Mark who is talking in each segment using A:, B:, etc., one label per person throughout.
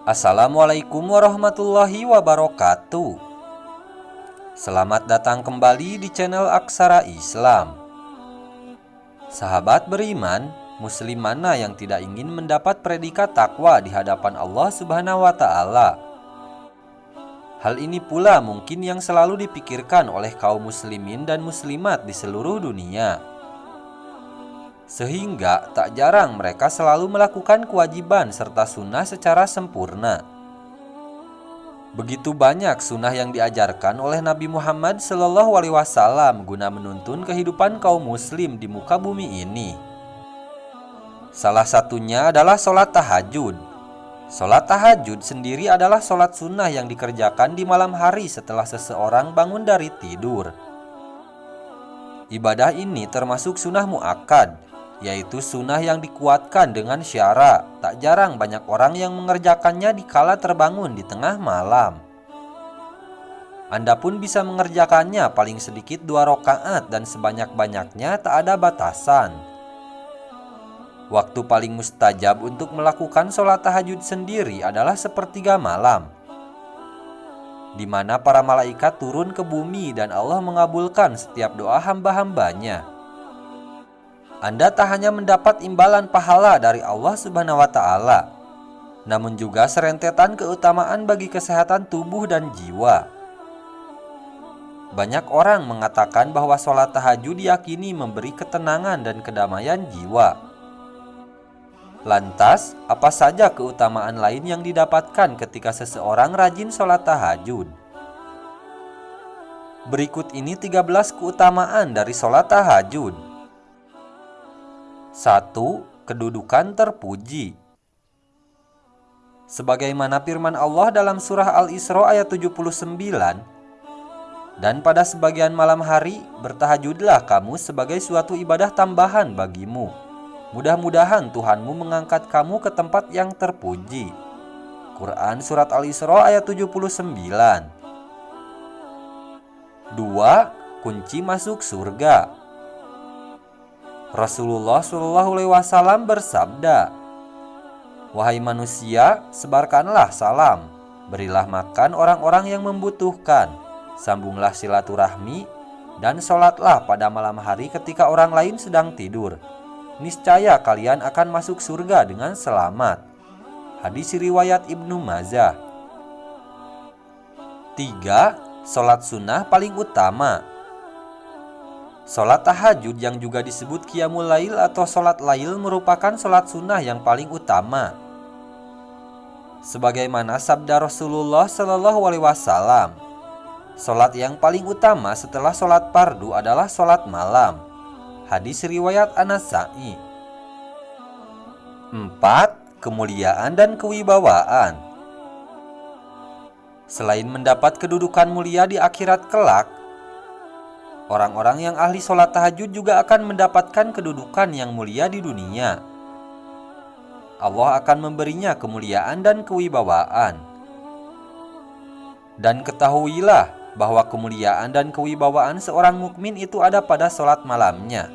A: Assalamualaikum warahmatullahi wabarakatuh. Selamat datang kembali di channel Aksara Islam. Sahabat beriman, muslim mana yang tidak ingin mendapat predikat takwa di hadapan Allah Subhanahu wa Ta'ala? Hal ini pula mungkin yang selalu dipikirkan oleh kaum muslimin dan muslimat di seluruh dunia. Sehingga tak jarang mereka selalu melakukan kewajiban serta sunnah secara sempurna. Begitu banyak sunnah yang diajarkan oleh Nabi Muhammad SAW guna menuntun kehidupan kaum muslim di muka bumi ini. Salah satunya adalah sholat tahajud. Sholat tahajud sendiri adalah sholat sunnah yang dikerjakan di malam hari setelah seseorang bangun dari tidur. Ibadah ini termasuk sunnah muakkad, yaitu sunnah yang dikuatkan dengan syarat. Tak jarang banyak orang yang mengerjakannya dikala terbangun di tengah malam. Anda pun bisa mengerjakannya paling sedikit 2 rakaat dan sebanyak-banyaknya, tak ada batasan. Waktu paling mustajab untuk melakukan sholat tahajud sendiri adalah sepertiga malam, di mana para malaikat turun ke bumi dan Allah mengabulkan setiap doa hamba-hambanya. Anda tak hanya mendapat imbalan pahala dari Allah Subhanahu wa Ta'ala, namun juga serentetan keutamaan bagi kesehatan tubuh dan jiwa. Banyak orang mengatakan bahwa sholat tahajud diyakini memberi ketenangan dan kedamaian jiwa. Lantas, apa saja keutamaan lain yang didapatkan ketika seseorang rajin sholat tahajud? Berikut ini 13 keutamaan dari sholat tahajud. 1. Kedudukan terpuji. Sebagaimana firman Allah dalam surah Al-Isra ayat 79, "Dan pada sebagian malam hari bertahajudlah kamu sebagai suatu ibadah tambahan bagimu. Mudah-mudahan Tuhanmu mengangkat kamu ke tempat yang terpuji." Quran surat Al-Isra ayat 79. 2. Kunci masuk surga. Rasulullah SAW bersabda, "Wahai manusia, sebarkanlah salam, berilah makan orang-orang yang membutuhkan, sambunglah silaturahmi, dan sholatlah pada malam hari ketika orang lain sedang tidur. Niscaya kalian akan masuk surga dengan selamat." Hadis riwayat Ibnu Majah. 3. Sholat sunnah paling utama. Sholat tahajud yang juga disebut qiyamul lail atau sholat lail merupakan sholat sunnah yang paling utama. Sebagaimana sabda Rasulullah SAW, sholat yang paling utama setelah sholat fardu adalah sholat malam. Hadis riwayat An-Nasa'i. 4. Kemuliaan dan kewibawaan. Selain mendapat kedudukan mulia di akhirat kelak, orang-orang yang ahli sholat tahajud juga akan mendapatkan kedudukan yang mulia di dunia. Allah akan memberinya kemuliaan dan kewibawaan. Dan ketahuilah bahwa kemuliaan dan kewibawaan seorang mukmin itu ada pada sholat malamnya.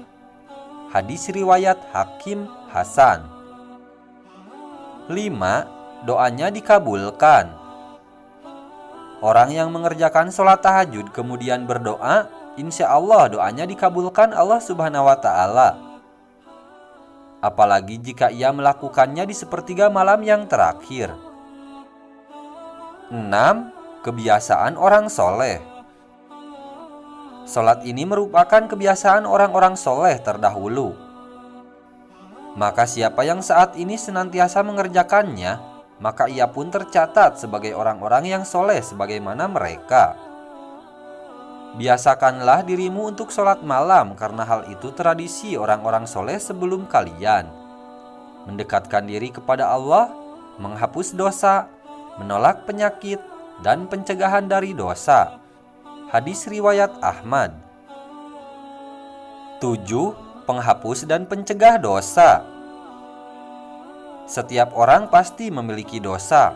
A: Hadis riwayat Hakim Hasan. 5. Doanya dikabulkan. Orang yang mengerjakan sholat tahajud kemudian berdoa, insya Allah doanya dikabulkan Allah Subhanahu wa Ta'ala. Apalagi jika ia melakukannya di sepertiga malam yang terakhir. 6. Kebiasaan orang soleh. Sholat ini merupakan kebiasaan orang-orang soleh terdahulu. Maka siapa yang saat ini senantiasa mengerjakannya, maka ia pun tercatat sebagai orang-orang yang soleh sebagaimana mereka. Biasakanlah dirimu untuk sholat malam, karena hal itu tradisi orang-orang soleh sebelum kalian. Mendekatkan diri kepada Allah, menghapus dosa, menolak penyakit, dan pencegahan dari dosa. Hadis riwayat Ahmad. 7. Penghapus dan pencegah dosa. Setiap orang pasti memiliki dosa.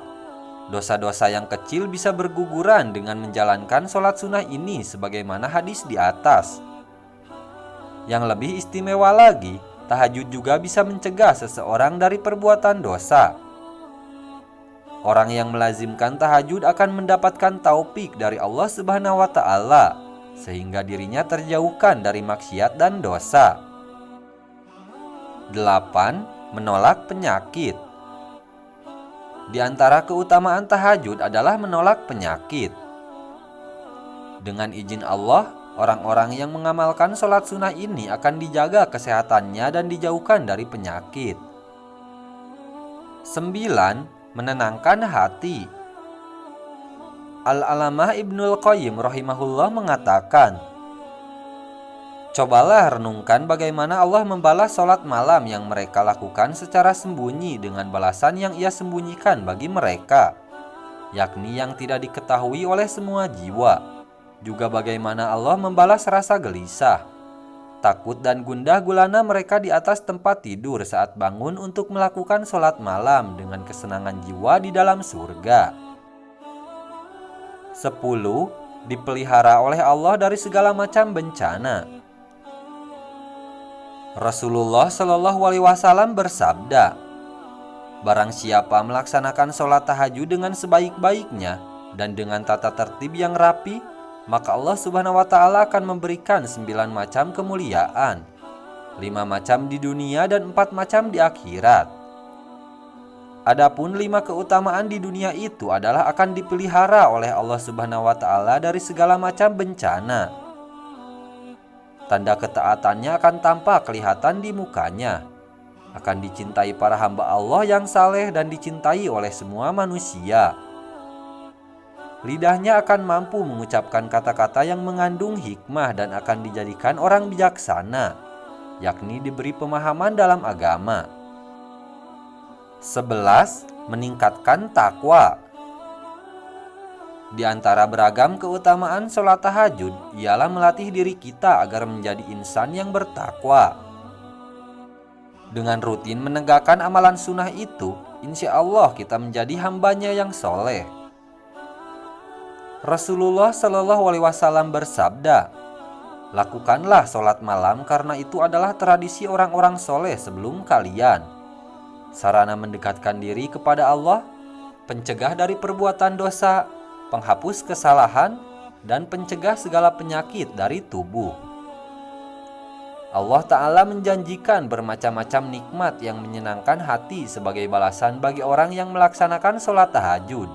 A: Dosa-dosa yang kecil bisa berguguran dengan menjalankan sholat sunnah ini sebagaimana hadis di atas. Yang lebih istimewa lagi, tahajud juga bisa mencegah seseorang dari perbuatan dosa. Orang yang melazimkan tahajud akan mendapatkan taufik dari Allah Subhanahu wa Ta'ala, sehingga dirinya terjauhkan dari maksiat dan dosa. 8. Menolak penyakit. Di antara keutamaan tahajud adalah menolak penyakit. Dengan izin Allah, orang-orang yang mengamalkan sholat sunnah ini akan dijaga kesehatannya dan dijauhkan dari penyakit. 9. Menenangkan hati. Al-Alamah Ibnul Qayyim rahimahullah mengatakan, cobalah renungkan bagaimana Allah membalas sholat malam yang mereka lakukan secara sembunyi dengan balasan yang Ia sembunyikan bagi mereka, yakni yang tidak diketahui oleh semua jiwa. Juga bagaimana Allah membalas rasa gelisah, takut dan gundah gulana mereka di atas tempat tidur saat bangun untuk melakukan sholat malam dengan kesenangan jiwa di dalam surga. 10. Dipelihara oleh Allah dari segala macam bencana. Rasulullah Shallallahu Alaihi Wasallam bersabda, barang siapa melaksanakan sholat tahajud dengan sebaik-baiknya dan dengan tata tertib yang rapi, maka Allah Subhanahu wa Ta'ala akan memberikan 9 macam kemuliaan, 5 macam di dunia dan 4 macam di akhirat. Adapun 5 keutamaan di dunia itu adalah akan dipelihara oleh Allah Subhanahu wa Ta'ala dari segala macam bencana. Tanda ketaatannya akan tampak kelihatan di mukanya, akan dicintai para hamba Allah yang saleh dan dicintai oleh semua manusia. Lidahnya akan mampu mengucapkan kata-kata yang mengandung hikmah dan akan dijadikan orang bijaksana, yakni diberi pemahaman dalam agama. 11. Meningkatkan takwa. Di antara beragam keutamaan sholat tahajud ialah melatih diri kita agar menjadi insan yang bertakwa. Dengan rutin menegakkan amalan sunnah itu, insya Allah kita menjadi hambanya yang soleh. Rasulullah Shallallahu Alaihi Wasallam bersabda, lakukanlah sholat malam karena itu adalah tradisi orang-orang soleh sebelum kalian. Sarana mendekatkan diri kepada Allah, pencegah dari perbuatan dosa, penghapus kesalahan, dan pencegah segala penyakit dari tubuh. Allah Ta'ala menjanjikan bermacam-macam nikmat yang menyenangkan hati sebagai balasan bagi orang yang melaksanakan sholat tahajud.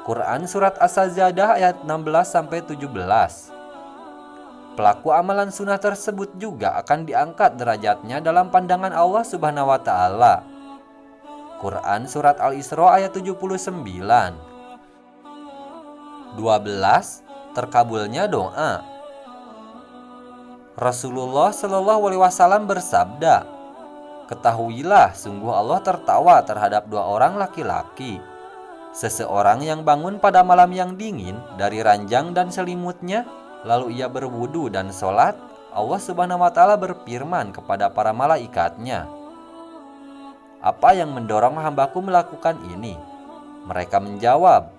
A: Quran Surat As-Sajdah ayat 16-17. Pelaku amalan sunnah tersebut juga akan diangkat derajatnya dalam pandangan Allah Subhanahu wa Ta'ala. Quran Surat Al-Isra ayat 79. 12. Terkabulnya doa. Rasulullah Shallallahu Alaihi Wasallam bersabda, ketahuilah sungguh Allah tertawa terhadap 2 orang laki-laki. Seseorang yang bangun pada malam yang dingin dari ranjang dan selimutnya, lalu ia berwudu dan sholat, Allah Subhanahu wa Ta'ala berfirman kepada para malaikatnya, apa yang mendorong hambaku melakukan ini? Mereka menjawab,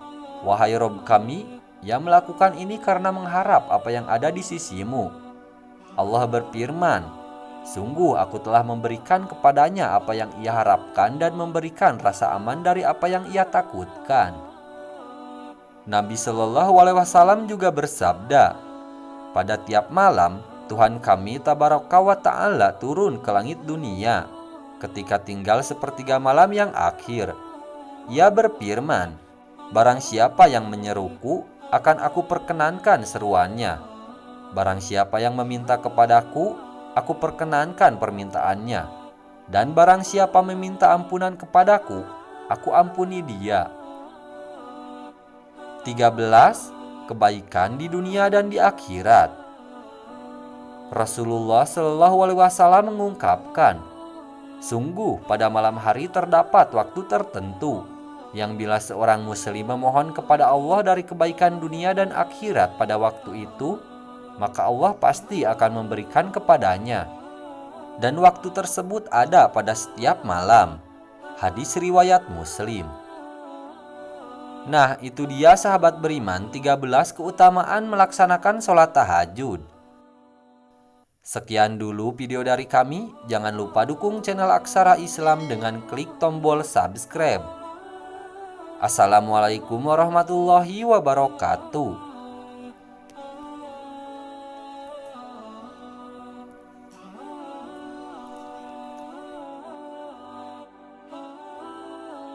A: wahai Rob kami, yang melakukan ini karena mengharap apa yang ada di sisimu. Allah berfirman, sungguh aku telah memberikan kepadanya apa yang ia harapkan dan memberikan rasa aman dari apa yang ia takutkan. Nabi Shallallahu Alaihi Wasallam juga bersabda, pada tiap malam Tuhan kami Tabaraka wa Ta'ala turun ke langit dunia ketika tinggal sepertiga malam yang akhir. Ia berfirman, barang siapa yang menyeruku akan aku perkenankan seruannya. Barang siapa yang meminta kepadaku, aku perkenankan permintaannya, dan barang siapa meminta ampunan kepadaku, aku ampuni dia. 13. Kebaikan di dunia dan di akhirat. Rasulullah Shallallahu Alaihi Wasallam mengungkapkan, sungguh pada malam hari terdapat waktu tertentu yang bila seorang muslim memohon kepada Allah dari kebaikan dunia dan akhirat pada waktu itu, maka Allah pasti akan memberikan kepadanya. Dan waktu tersebut ada pada setiap malam. Hadis riwayat Muslim. Nah, itu dia sahabat beriman 13 keutamaan melaksanakan sholat tahajud. Sekian dulu video dari kami. Jangan lupa dukung channel Aksara Islam dengan klik tombol subscribe. Assalamualaikum warahmatullahi wabarakatuh.